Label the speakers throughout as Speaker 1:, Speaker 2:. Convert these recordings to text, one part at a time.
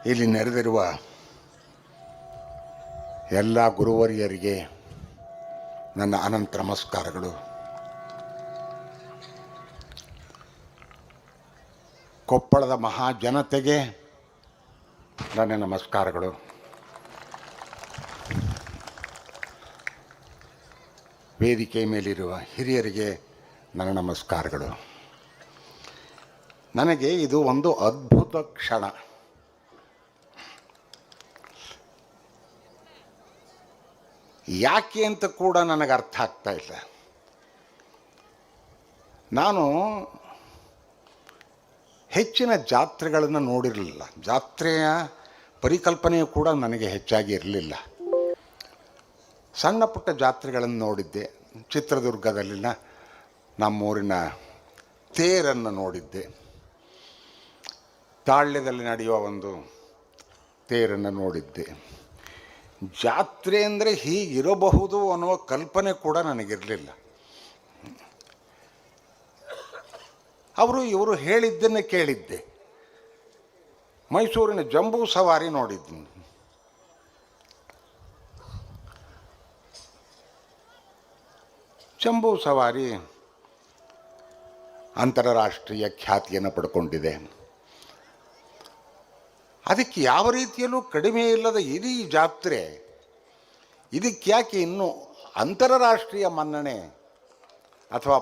Speaker 1: ಇಲ್ಲಿ ನೆರೆದಿರುವ ಎಲ್ಲ ಗುರುವರಿಯರಿಗೆ ನನ್ನ ಅನಂತ ನಮಸ್ಕಾರಗಳು. ಕೊಪ್ಪಳದ ಮಹಾಜನತೆಗೆ ನನ್ನ ನಮಸ್ಕಾರಗಳು. ವೇದಿಕೆ ಮೇಲಿರುವ ಹಿರಿಯರಿಗೆ ನನ್ನ ನಮಸ್ಕಾರಗಳು. ನನಗೆ ಇದು ಒಂದು ಅದ್ಭುತ ಕ್ಷಣ. ಯಾಕೆ ಅಂತ ಕೂಡ ನನಗೆ ಅರ್ಥ ಆಗ್ತಾ ಇಲ್ಲ. ನಾನು ಹೆಚ್ಚಿನ ಜಾತ್ರೆಗಳನ್ನು ನೋಡಿರಲಿಲ್ಲ. ಜಾತ್ರೆಯ ಪರಿಕಲ್ಪನೆಯು ಕೂಡ ನನಗೆ ಹೆಚ್ಚಾಗಿ ಇರಲಿಲ್ಲ. ಸಣ್ಣ ಪುಟ್ಟ ಜಾತ್ರೆಗಳನ್ನು ನೋಡಿದ್ದೆ. ಚಿತ್ರದುರ್ಗದಲ್ಲಿನ ನಮ್ಮೂರಿನ ತೇರನ್ನು ನೋಡಿದ್ದೆ. ತಾಳ್ಯದಲ್ಲಿ ನಡೆಯುವ ಒಂದು ತೇರನ್ನು ನೋಡಿದ್ದೆ. ಜಾತ್ರೆ ಅಂದರೆ ಹೀಗಿರಬಹುದು ಅನ್ನುವ ಕಲ್ಪನೆ ಕೂಡ ನನಗಿರಲಿಲ್ಲ. ಇವರು ಹೇಳಿದ್ದನ್ನು ಕೇಳಿದ್ದೆ. ಮೈಸೂರಿನ ಜಂಬೂ ಸವಾರಿ ನೋಡಿದ್ದೀನಿ. ಜಂಬೂ ಸವಾರಿ ಅಂತಾರಾಷ್ಟ್ರೀಯ ಖ್ಯಾತಿಯನ್ನು ಪಡ್ಕೊಂಡಿದೆ. ಅದಕ್ಕೆ ಯಾವ ರೀತಿಯಲ್ಲೂ ಕಡಿಮೆ ಇಲ್ಲದ ಇಡೀ ಜಾತ್ರೆ, ಇದಕ್ಕೆ ಯಾಕೆ ಇನ್ನೂ ಅಂತಾರಾಷ್ಟ್ರೀಯ ಮನ್ನಣೆ ಅಥವಾ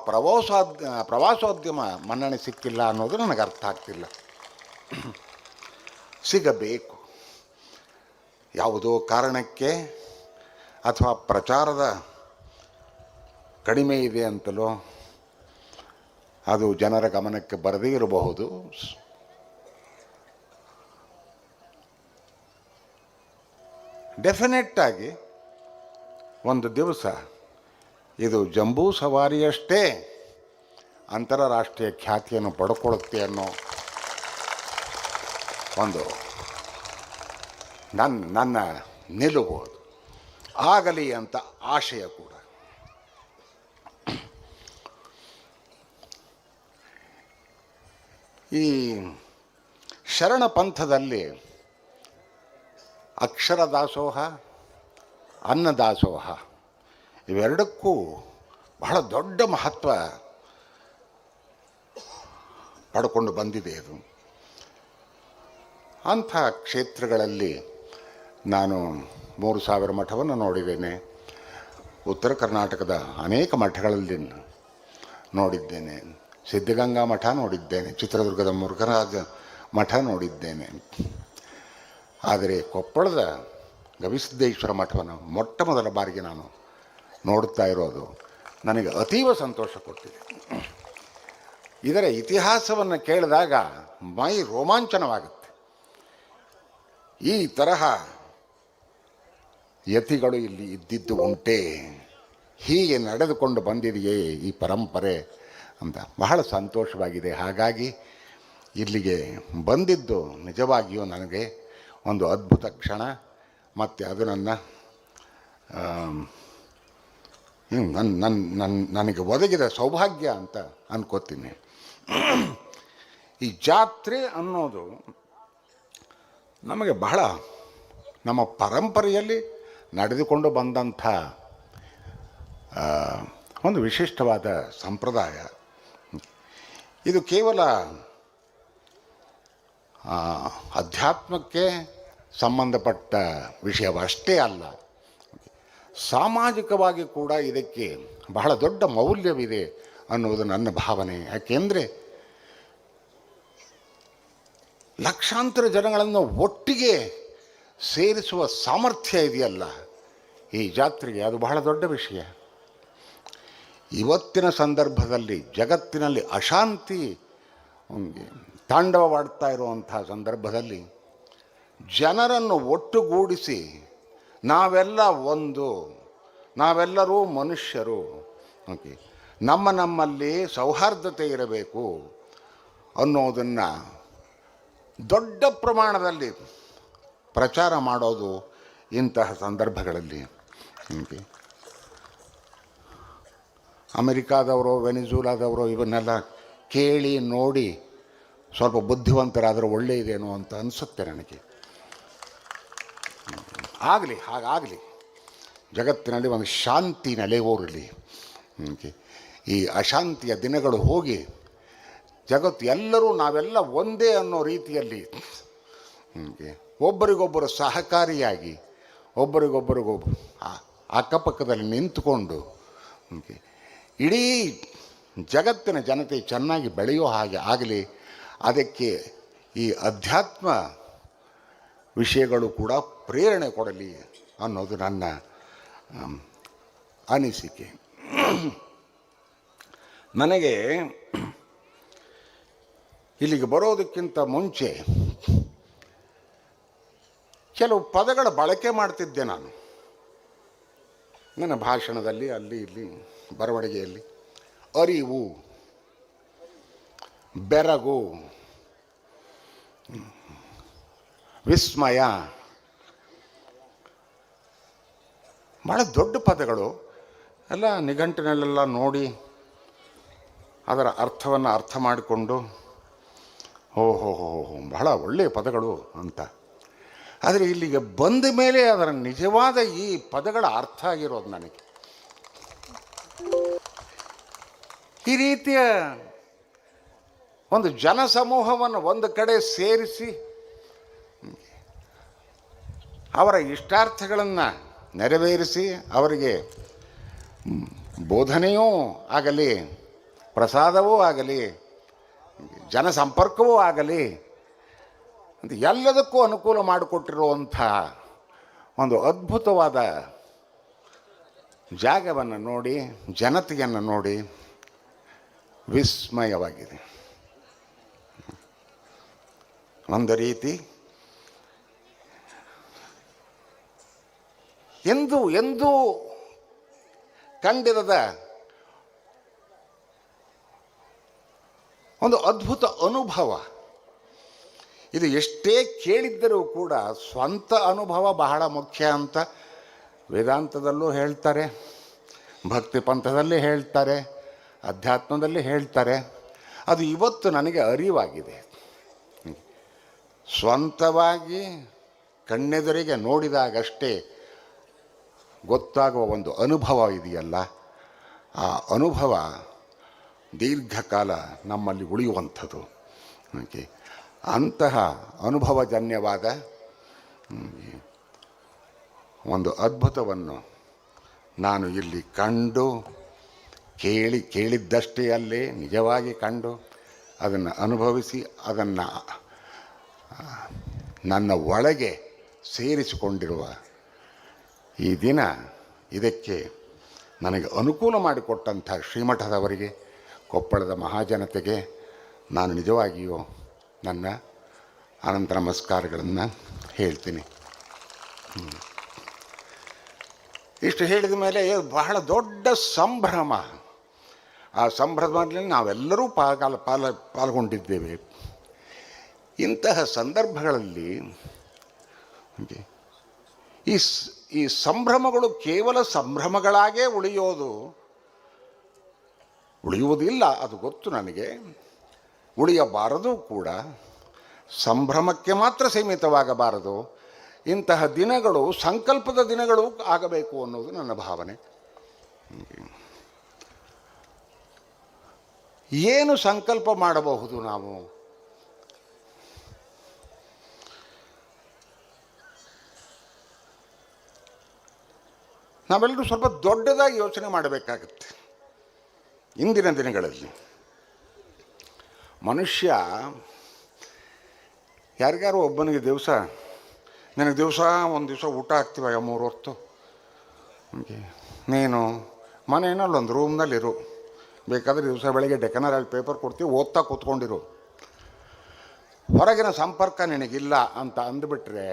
Speaker 1: ಪ್ರವಾಸೋದ್ಯಮ ಮನ್ನಣೆ ಸಿಕ್ಕಿಲ್ಲ ಅನ್ನೋದು ನನಗೆ ಅರ್ಥ ಆಗ್ತಿಲ್ಲ. ಸಿಗಬೇಕು. ಯಾವುದೋ ಕಾರಣಕ್ಕೆ ಅಥವಾ ಪ್ರಚಾರದ ಕಡಿಮೆ ಇದೆ ಅಂತಲೋ ಅದು ಜನರ ಗಮನಕ್ಕೆ ಬರದೇ ಇರಬಹುದು. ಡೆಫಿನೆಟ್ಟಾಗಿ ಒಂದು ದಿವಸ ಇದು ಜಂಬೂ ಸವಾರಿಯಷ್ಟೇ ಅಂತಾರಾಷ್ಟ್ರೀಯ ಖ್ಯಾತಿಯನ್ನು ಪಡ್ಕೊಳ್ಳುತ್ತೆ ಅನ್ನೋ ಒಂದು ನನ್ನ ನಿಲುವು. ಅದು ಆಗಲಿ ಅಂತ ಆಶಯ ಕೂಡ. ಈ ಶರಣ ಪಂಥದಲ್ಲಿ ಅಕ್ಷರ ದಾಸೋಹ, ಅನ್ನದಾಸೋಹ ಇವೆರಡಕ್ಕೂ ಬಹಳ ದೊಡ್ಡ ಮಹತ್ವ ಪಡ್ಕೊಂಡು ಬಂದಿದೆ. ಇದು ಅಂಥ ಕ್ಷೇತ್ರಗಳಲ್ಲಿ ನಾನು 3000 ಮಠವನ್ನು ನೋಡಿದ್ದೇನೆ. ಉತ್ತರ ಕರ್ನಾಟಕದ ಅನೇಕ ಮಠಗಳಲ್ಲಿ ನೋಡಿದ್ದೇನೆ. ಸಿದ್ಧಗಂಗಾ ಮಠ ನೋಡಿದ್ದೇನೆ. ಚಿತ್ರದುರ್ಗದ ಮುರುಘರಾಜ ಮಠ ನೋಡಿದ್ದೇನೆ. ಆದರೆ ಕೊಪ್ಪಳದ ಗವಿಸಿದ್ದೇಶ್ವರ ಮಠವನ್ನು ಮೊಟ್ಟ ಮೊದಲ ಬಾರಿಗೆ ನಾನು ನೋಡ್ತಾ ಇರೋದು ನನಗೆ ಅತೀವ ಸಂತೋಷ ಕೊಟ್ಟಿದೆ. ಇದರ ಇತಿಹಾಸವನ್ನು ಕೇಳಿದಾಗ ಮೈ ರೋಮಾಂಚನವಾಗುತ್ತೆ. ಈ ತರಹ ಯತಿಗಳು ಇಲ್ಲಿ ಇದ್ದಿದ್ದು ಉಂಟೆ, ಹೀಗೆ ನಡೆದುಕೊಂಡು ಬಂದಿದೆಯೇ ಈ ಪರಂಪರೆ ಅಂತ ಬಹಳ ಸಂತೋಷವಾಗಿದೆ. ಹಾಗಾಗಿ ಇಲ್ಲಿಗೆ ಬಂದಿದ್ದು ನಿಜವಾಗಿಯೂ ನನಗೆ ಒಂದು ಅದ್ಭುತ ಕ್ಷಣ. ಮತ್ತು ಅದು ನನಗೆ ಒದಗಿದ ಸೌಭಾಗ್ಯ ಅಂತ ಅನ್ಕೋತೀನಿ. ಈ ಜಾತ್ರೆ ಅನ್ನೋದು ನಮಗೆ ಬಹಳ ನಮ್ಮ ಪರಂಪರೆಯಲ್ಲಿ ನಡೆದುಕೊಂಡು ಬಂದಂಥ ಒಂದು ವಿಶಿಷ್ಟವಾದ ಸಂಪ್ರದಾಯ. ಇದು ಕೇವಲ ಅಧ್ಯಾತ್ಮಕ್ಕೆ ಸಂಬಂಧಪಟ್ಟ ವಿಷಯವಷ್ಟೇ ಅಲ್ಲ, ಸಾಮಾಜಿಕವಾಗಿ ಕೂಡ ಇದಕ್ಕೆ ಬಹಳ ದೊಡ್ಡ ಮೌಲ್ಯವಿದೆ ಅನ್ನುವುದು ನನ್ನ ಭಾವನೆ. ಯಾಕೆಂದರೆ ಲಕ್ಷಾಂತರ ಜನಗಳನ್ನು ಒಟ್ಟಿಗೆ ಸೇರಿಸುವ ಸಾಮರ್ಥ್ಯ ಇದೆಯಲ್ಲ ಈ ಜಾತ್ರೆಗೆ, ಅದು ಬಹಳ ದೊಡ್ಡ ವಿಷಯ. ಇವತ್ತಿನ ಸಂದರ್ಭದಲ್ಲಿ ಜಗತ್ತಿನಲ್ಲಿ ಅಶಾಂತಿ ತಾಂಡವವಾಡ್ತಾ ಇರುವಂಥ ಸಂದರ್ಭದಲ್ಲಿ ಜನರನ್ನು ಒಟ್ಟುಗೂಡಿಸಿ ನಾವೆಲ್ಲ ಒಂದು, ನಾವೆಲ್ಲರೂ ಮನುಷ್ಯರು, ನಮ್ಮಲ್ಲಿ ಸೌಹಾರ್ದತೆ ಇರಬೇಕು ಅನ್ನೋದನ್ನು ದೊಡ್ಡ ಪ್ರಮಾಣದಲ್ಲಿ ಪ್ರಚಾರ ಮಾಡೋದು ಇಂತಹ ಸಂದರ್ಭಗಳಲ್ಲಿ. ಅಮೆರಿಕಾದವರು, ವೆನಿಜುಲಾದವರು ಇವನ್ನೆಲ್ಲ ಕೇಳಿ ನೋಡಿ ಸ್ವಲ್ಪ ಬುದ್ಧಿವಂತರಾದರೂ ಒಳ್ಳೆಯದೇನೋ ಅಂತ ಅನಿಸುತ್ತೆ ನನಗೆ. ಆಗಲಿ, ಹಾಗಾಗಲಿ. ಜಗತ್ತಿನಲ್ಲಿ ಒಂದು ಶಾಂತಿ ನೆಲೆಯೂರಲಿ. ಈ ಅಶಾಂತಿಯ ದಿನಗಳು ಹೋಗಿ ಜಗತ್ತು ಎಲ್ಲರೂ ನಾವೆಲ್ಲ ಒಂದೇ ಅನ್ನೋ ರೀತಿಯಲ್ಲಿ ಒಬ್ಬರಿಗೊಬ್ಬರು ಸಹಕಾರಿಯಾಗಿ ಒಬ್ಬರಿಗೊಬ್ಬರಿಗೊಬ್ಬರು ಅಕ್ಕಪಕ್ಕದಲ್ಲಿ ನಿಂತುಕೊಂಡು ಇಡೀ ಜಗತ್ತಿನ ಜನತೆ ಚೆನ್ನಾಗಿ ಬೆಳೆಯೋ ಹಾಗೆ ಆಗಲಿ. ಅದಕ್ಕೆ ಈ ಅಧ್ಯಾತ್ಮ ವಿಷಯಗಳು ಕೂಡ ಪ್ರೇರಣೆ ಕೊಡಲಿ ಅನ್ನೋದು ನನ್ನ ಅನಿಸಿಕೆ. ನನಗೆ ಇಲ್ಲಿಗೆ ಬರೋದಕ್ಕಿಂತ ಮುಂಚೆ ಕೆಲವು ಪದಗಳ ಬಳಕೆ ಮಾಡ್ತಿದ್ದೆ ನಾನು ನನ್ನ ಭಾಷಣದಲ್ಲಿ, ಅಲ್ಲಿ ಇಲ್ಲಿ ಬರವಣಿಗೆಯಲ್ಲಿ. ಅರಿವು, ಬೆರಗು, ವಿಸ್ಮಯ, ಭಾಳ ದೊಡ್ಡ ಪದಗಳು. ಎಲ್ಲ ನಿಘಂಟಿನಲ್ಲೆಲ್ಲ ನೋಡಿ ಅದರ ಅರ್ಥವನ್ನು ಅರ್ಥ ಮಾಡಿಕೊಂಡು ಓಹೋ ಬಹಳ ಒಳ್ಳೆಯ ಪದಗಳು ಅಂತ. ಆದರೆ ಇಲ್ಲಿಗೆ ಬಂದ ಮೇಲೆ ಅದರ ನಿಜವಾದ ಈ ಪದಗಳ ಅರ್ಥ ಆಗಿರೋದು ನನಗೆ. ಈ ರೀತಿಯ ಒಂದು ಜನಸಮೂಹವನ್ನು ಒಂದು ಕಡೆ ಸೇರಿಸಿ ಅವರ ಇಷ್ಟಾರ್ಥಗಳನ್ನು ನೆರವೇರಿಸಿ ಅವರಿಗೆ ಬೋಧನೆಯೂ ಆಗಲಿ, ಪ್ರಸಾದವೂ ಆಗಲಿ, ಜನಸಂಪರ್ಕವೂ ಆಗಲಿ ಅಂತ ಎಲ್ಲದಕ್ಕೂ ಅನುಕೂಲ ಮಾಡಿಕೊಟ್ಟಿರುವಂಥ ಒಂದು ಅದ್ಭುತವಾದ ಜಾಗವನ್ನು ನೋಡಿ, ಜನತೆಯನ್ನು ನೋಡಿ ವಿಸ್ಮಯವಾಗಿದೆ. ಒಂದು ರೀತಿ ಎಂದೂ ಕಂಡಿರದ ಒಂದು ಅದ್ಭುತ ಅನುಭವ ಇದು. ಎಷ್ಟೇ ಕೇಳಿದ್ದರೂ ಕೂಡ ಸ್ವಂತ ಅನುಭವ ಬಹಳ ಮುಖ್ಯ ಅಂತ ವೇದಾಂತದಲ್ಲೂ ಹೇಳ್ತಾರೆ, ಭಕ್ತಿ ಪಂಥದಲ್ಲಿ ಹೇಳ್ತಾರೆ, ಅಧ್ಯಾತ್ಮದಲ್ಲಿ ಹೇಳ್ತಾರೆ. ಅದು ಇವತ್ತು ನನಗೆ ಅರಿವಾಗಿದೆ. ಸ್ವಂತವಾಗಿ ಕಣ್ಣೆದುರಿಗೆ ನೋಡಿದಾಗಷ್ಟೇ ಗೊತ್ತಾಗುವ ಒಂದು ಅನುಭವ ಇದೆಯಲ್ಲ, ಆ ಅನುಭವ ದೀರ್ಘಕಾಲ ನಮ್ಮಲ್ಲಿ ಉಳಿಯುವಂಥದ್ದು. ಅಂತಹ ಅನುಭವಜನ್ಯವಾದ ಒಂದು ಅದ್ಭುತವನ್ನು ನಾನು ಇಲ್ಲಿ ಕಂಡು ಕೇಳಿದ್ದಷ್ಟೇ ಅಲ್ಲೇ ನಿಜವಾಗಿ ಕಂಡು ಅದನ್ನು ಅನುಭವಿಸಿ ಅದನ್ನು ನನ್ನ ಒಳಗೆ ಸೇರಿಸಿಕೊಂಡಿರುವ ಈ ದಿನ, ಇದಕ್ಕೆ ನನಗೆ ಅನುಕೂಲ ಮಾಡಿಕೊಟ್ಟಂಥ ಶ್ರೀಮಠದವರಿಗೆ, ಕೊಪ್ಪಳದ ಮಹಾಜನತೆಗೆ ನಾನು ನಿಜವಾಗಿಯೂ ನನ್ನ ಅನಂತ ನಮಸ್ಕಾರಗಳನ್ನು ಹೇಳ್ತೀನಿ. ಇಷ್ಟು ಹೇಳಿದ ಮೇಲೆ ಬಹಳ ದೊಡ್ಡ ಸಂಭ್ರಮ. ಆ ಸಂಭ್ರಮದಲ್ಲಿ ನಾವೆಲ್ಲರೂ ಪಾಲ್ಗೊಂಡಿದ್ದೇವೆ. ಇಂತಹ ಸಂದರ್ಭಗಳಲ್ಲಿ ಈ ಸಂಭ್ರಮಗಳು ಕೇವಲ ಸಂಭ್ರಮಗಳಾಗೇ ಉಳಿಯುವುದಿಲ್ಲ, ಅದು ಗೊತ್ತು ನನಗೆ. ಉಳಿಯಬಾರದು ಕೂಡ. ಸಂಭ್ರಮಕ್ಕೆ ಮಾತ್ರ ಸೀಮಿತವಾಗಬಾರದು. ಇಂತಹ ದಿನಗಳು ಸಂಕಲ್ಪದ ದಿನಗಳು ಆಗಬೇಕು ಅನ್ನೋದು ನನ್ನ ಭಾವನೆ. ಏನು ಸಂಕಲ್ಪ ಮಾಡಬಹುದು ನಾವು? ನಾವೆಲ್ಲರೂ ಸ್ವಲ್ಪ ದೊಡ್ಡದಾಗಿ ಯೋಚನೆ ಮಾಡಬೇಕಾಗತ್ತೆ. ಇಂದಿನ ದಿನಗಳಲ್ಲಿ ಮನುಷ್ಯ ಯಾರಿಗಾರು ಒಬ್ಬನಿಗೆ ನನಗೆ ಒಂದು ದಿವಸ ಊಟ ಹಾಕ್ತೀವ 3 ಹೊತ್ತು, ನೀನು ಮನೆಯಲ್ಲಿ ಒಂದು ರೂಮ್ನಲ್ಲಿರು, ಬೇಕಾದರೆ ದಿವಸ ಬೆಳಗ್ಗೆ ಡೆಕನರಲ್ಲಿ ಪೇಪರ್ ಕೊಡ್ತೀವಿ, ಓದ್ತಾ ಕೂತ್ಕೊಂಡಿರು, ಹೊರಗಿನ ಸಂಪರ್ಕ ನಿನಗಿಲ್ಲ ಅಂತ ಅಂದುಬಿಟ್ರೆ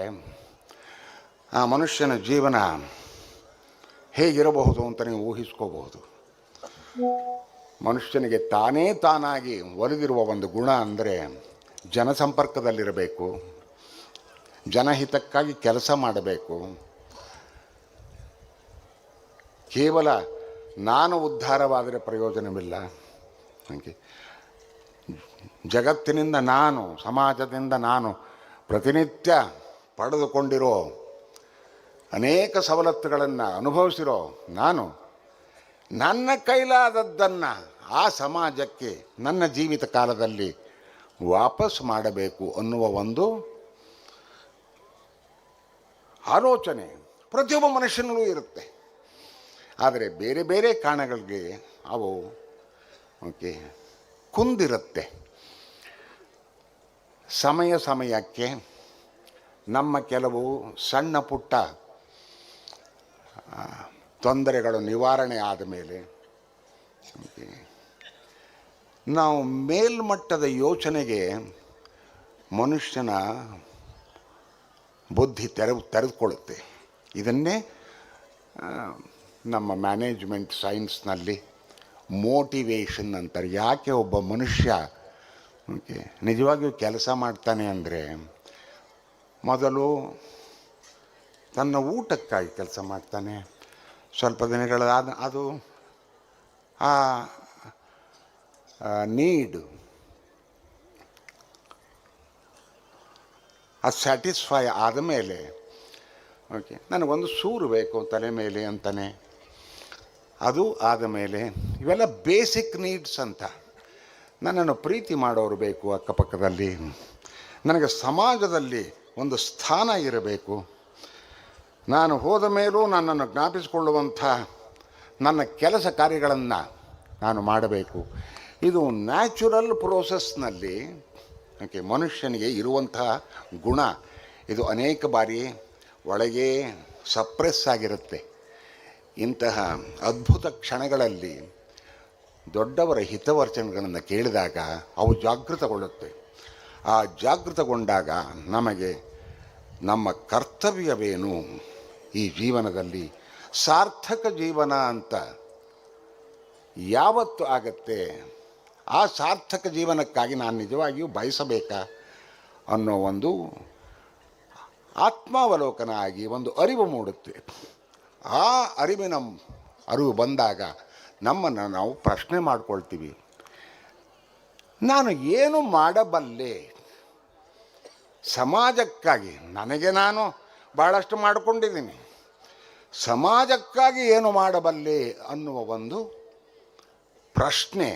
Speaker 1: ಆ ಮನುಷ್ಯನ ಜೀವನ ಹೇಗಿರಬಹುದು ಅಂತ ನೀವು ಊಹಿಸ್ಕೋಬಹುದು. ಮನುಷ್ಯನಿಗೆ ತಾನಾಗಿ ಒಲಿದಿರುವ ಒಂದು ಗುಣ ಅಂದರೆ ಜನಸಂಪರ್ಕದಲ್ಲಿರಬೇಕು, ಜನಹಿತಕ್ಕಾಗಿ ಕೆಲಸ ಮಾಡಬೇಕು. ಕೇವಲ ನಾನು ಉದ್ಧಾರವಾದರೆ ಪ್ರಯೋಜನವಿಲ್ಲ. ಜಗತ್ತಿನಿಂದ ನಾನು, ಸಮಾಜದಿಂದ ನಾನು ಪ್ರತಿನಿತ್ಯ ಪಡೆದುಕೊಂಡಿರೋ ಅನೇಕ ಸವಲತ್ತುಗಳನ್ನು ಅನುಭವಿಸಿರೋ ನಾನು ನನ್ನ ಕೈಲಾದದ್ದನ್ನು ಆ ಸಮಾಜಕ್ಕೆ ನನ್ನ ಜೀವಿತ ಕಾಲದಲ್ಲಿ ವಾಪಸ್ ಮಾಡಬೇಕು ಅನ್ನುವ ಒಂದು ಆಲೋಚನೆ ಪ್ರತಿಯೊಬ್ಬ ಮನುಷ್ಯನಲ್ಲೂ ಇರುತ್ತೆ. ಆದರೆ ಬೇರೆ ಬೇರೆ ಕಾರಣಗಳಿಗೆ ಅವು ಕುಂದಿರುತ್ತೆ. ಸಮಯಕ್ಕೆ ನಮ್ಮ ಕೆಲವು ಸಣ್ಣ ಪುಟ್ಟ ತೊಂದರೆಗಳು ನಿವಾರಣೆ ಆದ ಮೇಲೆ ನಾವು ಮೇಲ್ಮಟ್ಟದ ಯೋಚನೆಗೆ ಮನುಷ್ಯನ ಬುದ್ಧಿ ತೆರೆದುಕೊಳ್ಳುತ್ತೆ. ಇದನ್ನೇ ನಮ್ಮ ಮ್ಯಾನೇಜ್ಮೆಂಟ್ ಸೈನ್ಸ್ನಲ್ಲಿ ಮೋಟಿವೇಶನ್ ಅಂತಾರೆ. ಯಾಕೆ ಒಬ್ಬ ಮನುಷ್ಯ ನಿಜವಾಗಿಯೂ ಕೆಲಸ ಮಾಡ್ತಾನೆ ಅಂದರೆ ಮೊದಲು ತನ್ನ ಊಟಕ್ಕಾಗಿ ಕೆಲಸ ಮಾಡ್ತಾನೆ. ಸ್ವಲ್ಪ ದಿನಗಳಾದ ಅದು ಆ ನೀಡು ಅದು ಸ್ಯಾಟಿಸ್ಫೈ ಆದಮೇಲೆ ನನಗೊಂದು ಸೂರು ಬೇಕು ತಲೆ ಮೇಲೆ ಅಂತಾನೆ. ಅದು ಆದಮೇಲೆ ಇವೆಲ್ಲ ಬೇಸಿಕ್ ನೀಡ್ಸ್ ಅಂತ. ನನ್ನನ್ನು ಪ್ರೀತಿ ಮಾಡೋರು ಬೇಕು ಅಕ್ಕಪಕ್ಕದಲ್ಲಿ, ನನಗೆ ಸಮಾಜದಲ್ಲಿ ಒಂದು ಸ್ಥಾನ ಇರಬೇಕು, ನಾನು ಹೋದ ಮೇಲೂ ನನ್ನನ್ನು ಜ್ಞಾಪಿಸಿಕೊಳ್ಳುವಂಥ ನನ್ನ ಕೆಲಸ ಕಾರ್ಯಗಳನ್ನು ನಾನು ಮಾಡಬೇಕು. ಇದು ನ್ಯಾಚುರಲ್ ಪ್ರೋಸೆಸ್ನಲ್ಲಿ ಮನುಷ್ಯನಿಗೆ ಇರುವಂತಹ ಗುಣ. ಇದು ಅನೇಕ ಬಾರಿ ಒಳಗೆ ಸಪ್ರೆಸ್ ಆಗಿರುತ್ತೆ. ಇಂತಹ ಅದ್ಭುತ ಕ್ಷಣಗಳಲ್ಲಿ ದೊಡ್ಡವರ ಹಿತವಚನಗಳನ್ನು ಕೇಳಿದಾಗ ಅವು ಜಾಗೃತಗೊಳ್ಳುತ್ತೆ. ಆ ಜಾಗೃತಗೊಂಡಾಗ ನಮಗೆ ನಮ್ಮ ಕರ್ತವ್ಯವೇನು ಈ ಜೀವನದಲ್ಲಿ ಸಾರ್ಥಕ ಜೀವನ ಅಂತ ಯಾವತ್ತು ಆಗತ್ತೆ, ಆ ಸಾರ್ಥಕ ಜೀವನಕ್ಕಾಗಿ ನಾನು ನಿಜವಾಗಿಯೂ ಬಯಸಬೇಕಾ ಅನ್ನೋ ಒಂದು ಆತ್ಮಾವಲೋಕನ ಆಗಿ ಒಂದು ಅರಿವು ಮೂಡುತ್ತೆ. ಆ ಅರಿವು ಬಂದಾಗ ನಮ್ಮನ್ನು ನಾವು ಪ್ರಶ್ನೆ ಮಾಡ್ಕೊಳ್ತೀವಿ, ನಾನು ಏನು ಮಾಡಬಲ್ಲೆ ಸಮಾಜಕ್ಕಾಗಿ? ನನಗೆ ನಾನು ಭಾಳಷ್ಟು ಮಾಡಿಕೊಂಡಿದ್ದೀನಿ, ಸಮಾಜಕ್ಕಾಗಿ ಏನು ಮಾಡಬಲ್ಲೆ ಅನ್ನುವ ಒಂದು ಪ್ರಶ್ನೆ.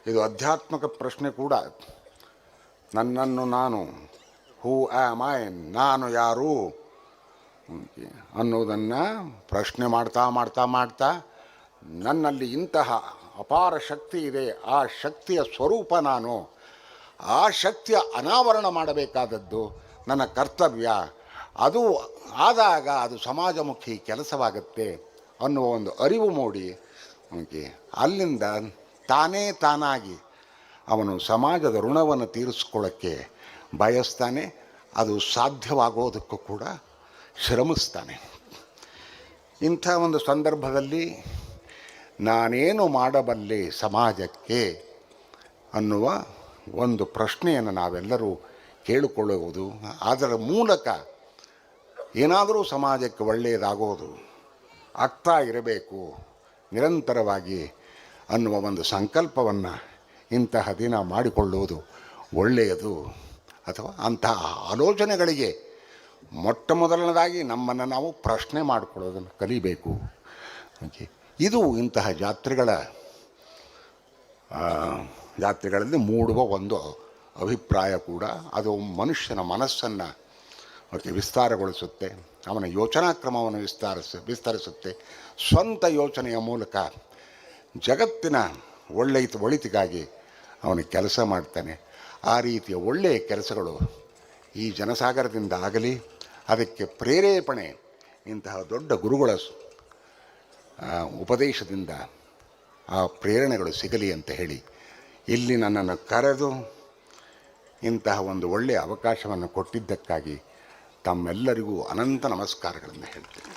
Speaker 1: ಇದು ಆಧ್ಯಾತ್ಮಿಕ ಪ್ರಶ್ನೆ ಕೂಡ. ನನ್ನನ್ನು ನಾನು ಹೂ ಆಮ್ ಐ, ನಾನು ಯಾರು ಅನ್ನೋದನ್ನು ಪ್ರಶ್ನೆ ಮಾಡ್ತಾ ಮಾಡ್ತಾ ಮಾಡ್ತಾ ನನ್ನಲ್ಲಿ ಇಂತಹ ಅಪಾರ ಶಕ್ತಿ ಇದೆ, ಆ ಶಕ್ತಿಯ ಸ್ವರೂಪ ನಾನು, ಆ ಶಕ್ತಿಯ ಅನಾವರಣ ಮಾಡಬೇಕಾದದ್ದು ನನ್ನ ಕರ್ತವ್ಯ, ಅದು ಆದಾಗ ಅದು ಸಮಾಜಮುಖಿ ಕೆಲಸವಾಗುತ್ತೆ ಅನ್ನುವ ಒಂದು ಅರಿವು ಮೂಡಿ ಅಲ್ಲಿಂದ ತಾನಾಗಿ ಅವನು ಸಮಾಜದ ಋಣವನ್ನು ತೀರಿಸ್ಕೊಳ್ಳೋಕ್ಕೆ ಬಯಸ್ತಾನೆ. ಅದು ಸಾಧ್ಯವಾಗೋದಕ್ಕೂ ಕೂಡ ಶ್ರಮಿಸ್ತಾನೆ. ಇಂಥ ಒಂದು ಸಂದರ್ಭದಲ್ಲಿ ನಾನೇನು ಮಾಡಬಲ್ಲೆ ಸಮಾಜಕ್ಕೆ ಅನ್ನುವ ಒಂದು ಪ್ರಶ್ನೆಯನ್ನು ನಾವೆಲ್ಲರೂ ಕೇಳಿಕೊಳ್ಳುವುದು, ಅದರ ಮೂಲಕ ಏನಾದರೂ ಸಮಾಜಕ್ಕೆ ಒಳ್ಳೆಯದಾಗೋದು ಆಗ್ತಾ ಇರಬೇಕು ನಿರಂತರವಾಗಿ ಅನ್ನುವ ಒಂದು ಸಂಕಲ್ಪವನ್ನು ಇಂತಹ ದಿನ ಮಾಡಿಕೊಳ್ಳುವುದು ಒಳ್ಳೆಯದು. ಅಥವಾ ಅಂತಹ ಆಲೋಚನೆಗಳಿಗೆ ಮೊಟ್ಟ ಮೊದಲನೇದಾಗಿ ನಮ್ಮನ್ನು ನಾವು ಪ್ರಶ್ನೆ ಮಾಡಿಕೊಳ್ಳೋದನ್ನು ಕಲಿಬೇಕು. ಇದು ಇಂತಹ ಜಾತ್ರೆಗಳಲ್ಲಿ ಮೂಡುವ ಒಂದು ಅಭಿಪ್ರಾಯ ಕೂಡ. ಅದು ಮನುಷ್ಯನ ಮನಸ್ಸನ್ನು ವಿಸ್ತಾರಗೊಳಿಸುತ್ತೆ, ಅವನ ಯೋಚನಾ ಕ್ರಮವನ್ನು ವಿಸ್ತರಿಸುತ್ತೆ. ಸ್ವಂತ ಯೋಚನೆಯ ಮೂಲಕ ಜಗತ್ತಿನ ಒಳಿತಿಗಾಗಿ ಅವನು ಕೆಲಸ ಮಾಡ್ತಾನೆ. ಆ ರೀತಿಯ ಒಳ್ಳೆಯ ಕೆಲಸಗಳು ಈ ಜನಸಾಗರದಿಂದ ಆಗಲಿ, ಅದಕ್ಕೆ ಪ್ರೇರೇಪಣೆ ಇಂತಹ ದೊಡ್ಡ ಗುರುಗಳ ಉಪದೇಶದಿಂದ ಆ ಪ್ರೇರಣೆಗಳು ಸಿಗಲಿ ಅಂತ ಹೇಳಿ ಇಲ್ಲಿ ನನ್ನನ್ನು ಕರೆದು ಇಂತಹ ಒಂದು ಒಳ್ಳೆಯ ಅವಕಾಶವನ್ನು ಕೊಟ್ಟಿದ್ದಕ್ಕಾಗಿ ತಮ್ಮೆಲ್ಲರಿಗೂ ಅನಂತ ನಮಸ್ಕಾರಗಳನ್ನು ಹೇಳ್ತೇನೆ.